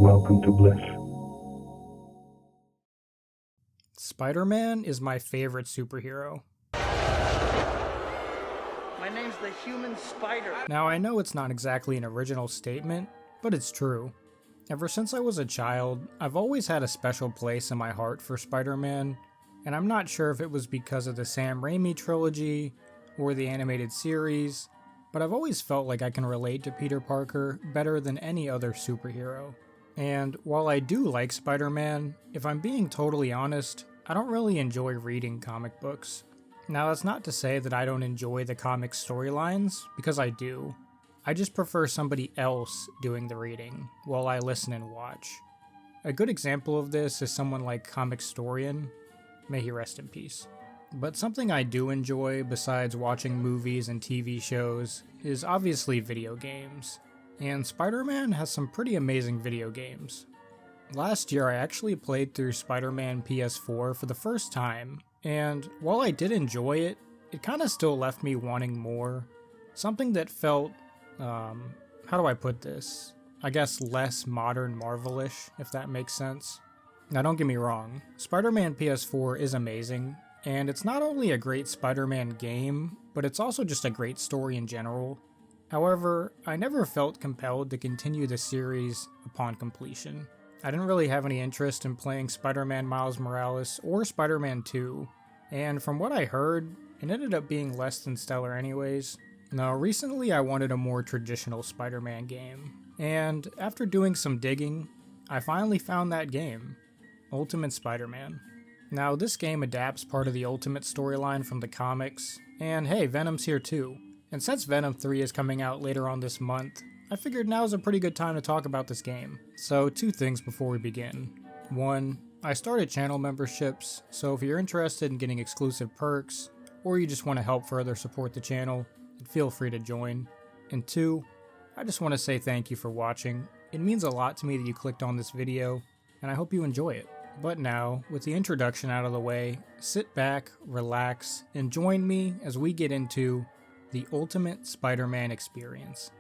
Welcome to Bliss. Spider-Man is my favorite superhero. My name's the Human Spider. Now, I know it's not exactly an original statement, but it's true. Ever since I was a child, I've always had a special place in my heart for Spider-Man, and I'm not sure if it was because of the Sam Raimi trilogy or the animated series, but I've always felt like I can relate to Peter Parker better than any other superhero. And while I do like Spider-Man, if I'm being totally honest, I don't really enjoy reading comic books. Now, that's not to say that I don't enjoy the comic storylines, because I do. I just prefer somebody else doing the reading, while I listen and watch. A good example of this is someone like Comicstorian. May he rest in peace. But something I do enjoy besides watching movies and TV shows is obviously video games. And Spider-Man has some pretty amazing video games. Last year I actually played through Spider-Man PS4 for the first time, and while I did enjoy it, it kinda still left me wanting more. Something that felt, how do I put this? I guess less modern Marvel-ish, if that makes sense. Now don't get me wrong, Spider-Man PS4 is amazing, and it's not only a great Spider-Man game, but it's also just a great story in general. However, I never felt compelled to continue the series upon completion. I didn't really have any interest in playing Spider-Man Miles Morales or Spider-Man 2, and from what I heard, it ended up being less than stellar anyways. Now, recently I wanted a more traditional Spider-Man game, and after doing some digging, I finally found that game, Ultimate Spider-Man. Now, this game adapts part of the Ultimate storyline from the comics, and hey, Venom's here too. And since Venom 3 is coming out later on this month, I figured now is a pretty good time to talk about this game. So, two things before we begin. One, I started channel memberships, so if you're interested in getting exclusive perks, or you just want to help further support the channel, then feel free to join. And two, I just want to say thank you for watching. It means a lot to me that you clicked on this video, and I hope you enjoy it. But now, with the introduction out of the way, sit back, relax, and join me as we get into the Ultimate Spider-Man experience.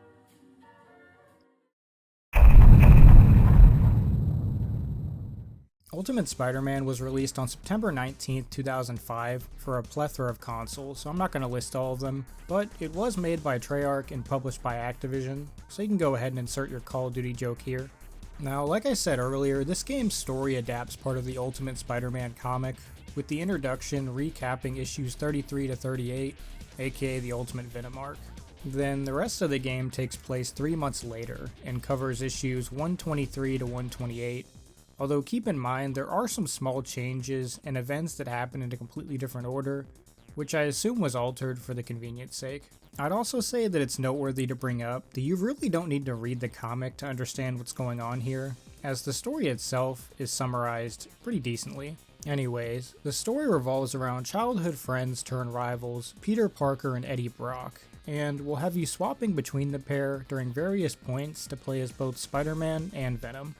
Ultimate Spider-Man was released on September 19th, 2005 for a plethora of consoles, so I'm not going to list all of them, but it was made by Treyarch and published by Activision, so you can go ahead and insert your Call of Duty joke here. Now, like I said earlier, this game's story adapts part of the Ultimate Spider-Man comic, with the introduction recapping issues 33 to 38, aka the Ultimate Venom arc. Then the rest of the game takes place 3 months later and covers issues 123 to 128, although keep in mind there are some small changes and events that happen in a completely different order, which I assume was altered for the convenience sake. I'd also say that it's noteworthy to bring up that you really don't need to read the comic to understand what's going on here, as the story itself is summarized pretty decently. Anyways, the story revolves around childhood friends turned rivals, Peter Parker and Eddie Brock, and will have you swapping between the pair during various points to play as both Spider-Man and Venom.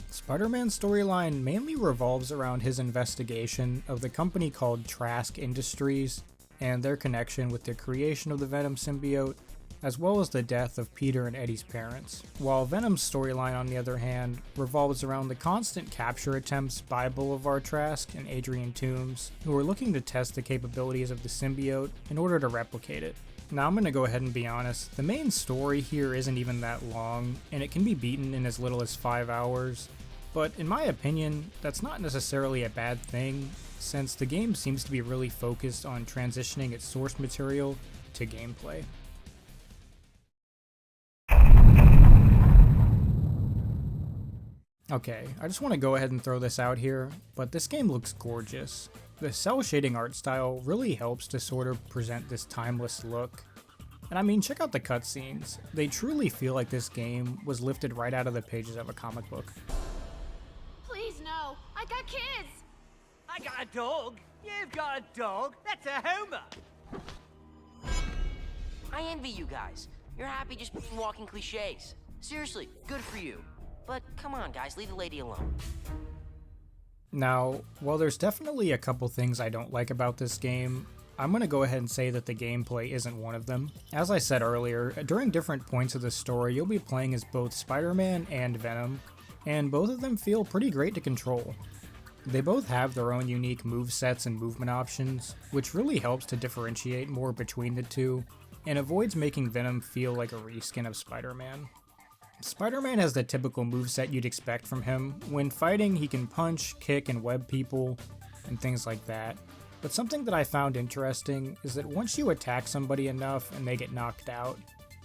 Spider-Man's storyline mainly revolves around his investigation of the company called Trask Industries and their connection with the creation of the Venom symbiote, as well as the death of Peter and Eddie's parents. While Venom's storyline, on the other hand, revolves around the constant capture attempts by Boulevard Trask and Adrian Toomes, who are looking to test the capabilities of the symbiote in order to replicate it. Now I'm going to go ahead and be honest, the main story here isn't even that long, and it can be beaten in as little as 5 hours, but in my opinion, that's not necessarily a bad thing, since the game seems to be really focused on transitioning its source material to gameplay. Okay, I just want to go ahead and throw this out here, but this game looks gorgeous. The cell shading art style really helps to sort of present this timeless look. And I mean, check out the cutscenes. They truly feel like this game was lifted right out of the pages of a comic book. Please no, I got kids! I got a dog. You've got a dog. That's a Homer. I envy you guys. You're happy just being walking cliches. Seriously, good for you. But come on, guys, leave the lady alone. Now, while there's definitely a couple things I don't like about this game, I'm going to go ahead and say that the gameplay isn't one of them. As I said earlier, during different points of the story, you'll be playing as both Spider-Man and Venom, and both of them feel pretty great to control. They both have their own unique movesets and movement options, which really helps to differentiate more between the two, and avoids making Venom feel like a reskin of Spider-Man. Spider-Man has the typical moveset you'd expect from him. When fighting, he can punch, kick, and web people, and things like that. But something that I found interesting is that once you attack somebody enough and they get knocked out,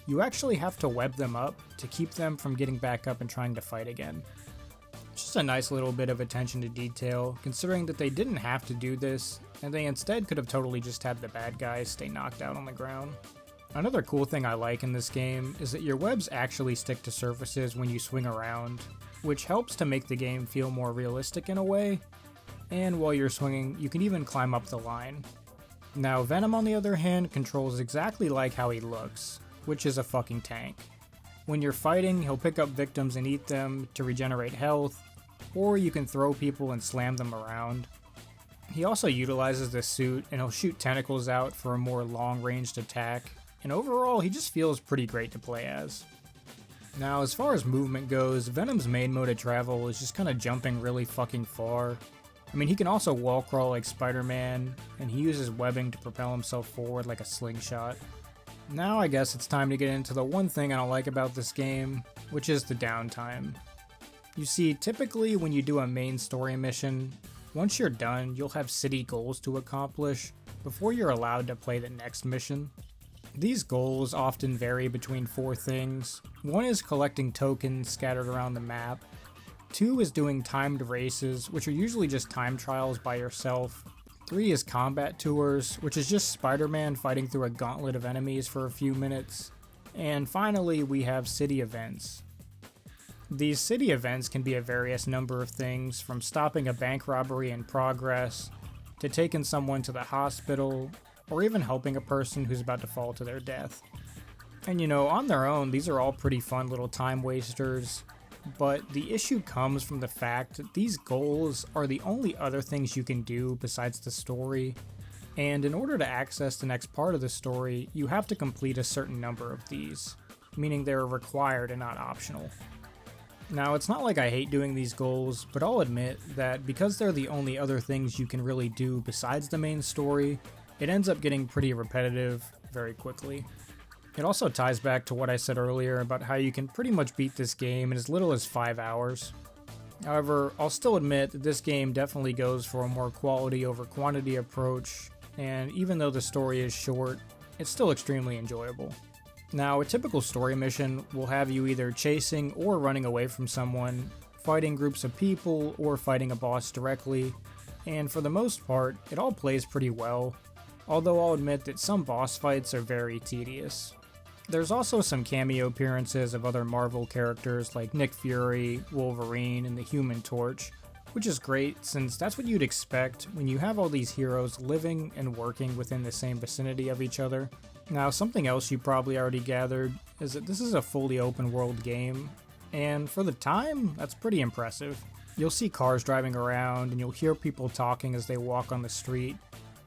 you actually have to web them up to keep them from getting back up and trying to fight again. Just a nice little bit of attention to detail, considering that they didn't have to do this, and they instead could have totally just had the bad guys stay knocked out on the ground. Another cool thing I like in this game is that your webs actually stick to surfaces when you swing around, which helps to make the game feel more realistic in a way, and while you're swinging, you can even climb up the line. Now, Venom on the other hand controls exactly like how he looks, which is a fucking tank. When you're fighting, he'll pick up victims and eat them to regenerate health, or you can throw people and slam them around. He also utilizes the suit and he'll shoot tentacles out for a more long-ranged attack, and overall he just feels pretty great to play as. Now, as far as movement goes, Venom's main mode of travel is just kind of jumping really fucking far. I mean, he can also wall crawl like Spider-Man, and he uses webbing to propel himself forward like a slingshot. Now I guess it's time to get into the one thing I don't like about this game, which is the downtime. You see, typically when you do a main story mission, once you're done, you'll have city goals to accomplish before you're allowed to play the next mission. These goals often vary between 4 things. 1 is collecting tokens scattered around the map. 2 is doing timed races, which are usually just time trials by yourself. 3 is combat tours, which is just Spider-Man fighting through a gauntlet of enemies for a few minutes. And finally, we have city events. These city events can be a various number of things, from stopping a bank robbery in progress, to taking someone to the hospital, or even helping a person who's about to fall to their death. And you know, on their own, these are all pretty fun little time wasters, but the issue comes from the fact that these goals are the only other things you can do besides the story, and in order to access the next part of the story, you have to complete a certain number of these, meaning they're required and not optional. Now, it's not like I hate doing these goals, but I'll admit that because they're the only other things you can really do besides the main story, it ends up getting pretty repetitive very quickly. It also ties back to what I said earlier about how you can pretty much beat this game in as little as 5 hours. However, I'll still admit that this game definitely goes for a more quality over quantity approach, and even though the story is short, it's still extremely enjoyable. Now, a typical story mission will have you either chasing or running away from someone, fighting groups of people, or fighting a boss directly, and for the most part, it all plays pretty well, although I'll admit that some boss fights are very tedious. There's also some cameo appearances of other Marvel characters like Nick Fury, Wolverine, and the Human Torch, which is great since that's what you'd expect when you have all these heroes living and working within the same vicinity of each other. Now, something else you probably already gathered is that this is a fully open world game, and for the time, that's pretty impressive. You'll see cars driving around and you'll hear people talking as they walk on the street.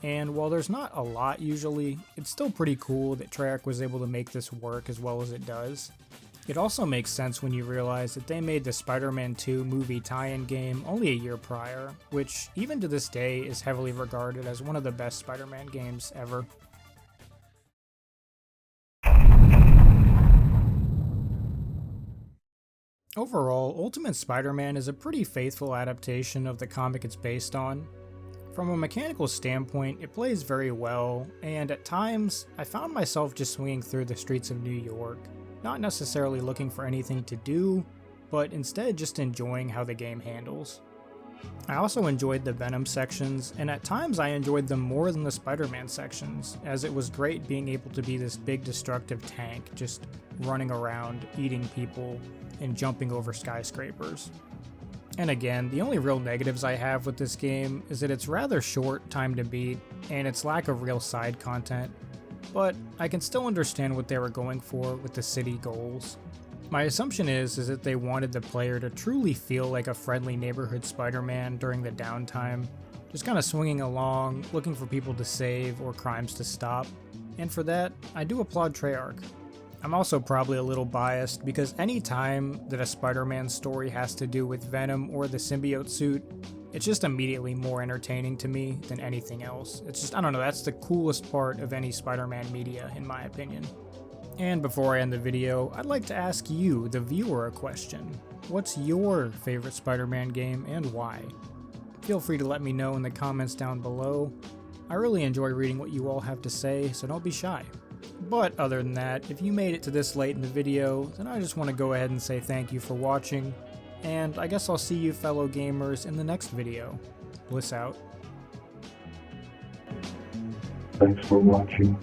And while there's not a lot usually, it's still pretty cool that Treyarch was able to make this work as well as it does. It also makes sense when you realize that they made the Spider-Man 2 movie tie-in game only a year prior, which even to this day is heavily regarded as one of the best Spider-Man games ever. Overall, Ultimate Spider-Man is a pretty faithful adaptation of the comic it's based on. From a mechanical standpoint, it plays very well, and at times, I found myself just swinging through the streets of New York, not necessarily looking for anything to do, but instead just enjoying how the game handles. I also enjoyed the Venom sections, and at times I enjoyed them more than the Spider-Man sections, as it was great being able to be this big destructive tank, just running around, eating people, and jumping over skyscrapers. And again, the only real negatives I have with this game is that it's rather short time to beat, and its lack of real side content, but I can still understand what they were going for with the city goals. My assumption is that they wanted the player to truly feel like a friendly neighborhood Spider-Man during the downtime, just kind of swinging along, looking for people to save or crimes to stop, and for that, I do applaud Treyarch. I'm also probably a little biased because any time that a Spider-Man story has to do with Venom or the symbiote suit, it's just immediately more entertaining to me than anything else. It's just, I don't know, that's the coolest part of any Spider-Man media, in my opinion. And before I end the video, I'd like to ask you, the viewer, a question. What's your favorite Spider-Man game and why? Feel free to let me know in the comments down below. I really enjoy reading what you all have to say, so don't be shy. But other than that, if you made it to this late in the video, then I just want to go ahead and say thank you for watching, and I guess I'll see you fellow gamers in the next video. Bliss out. Thanks for watching.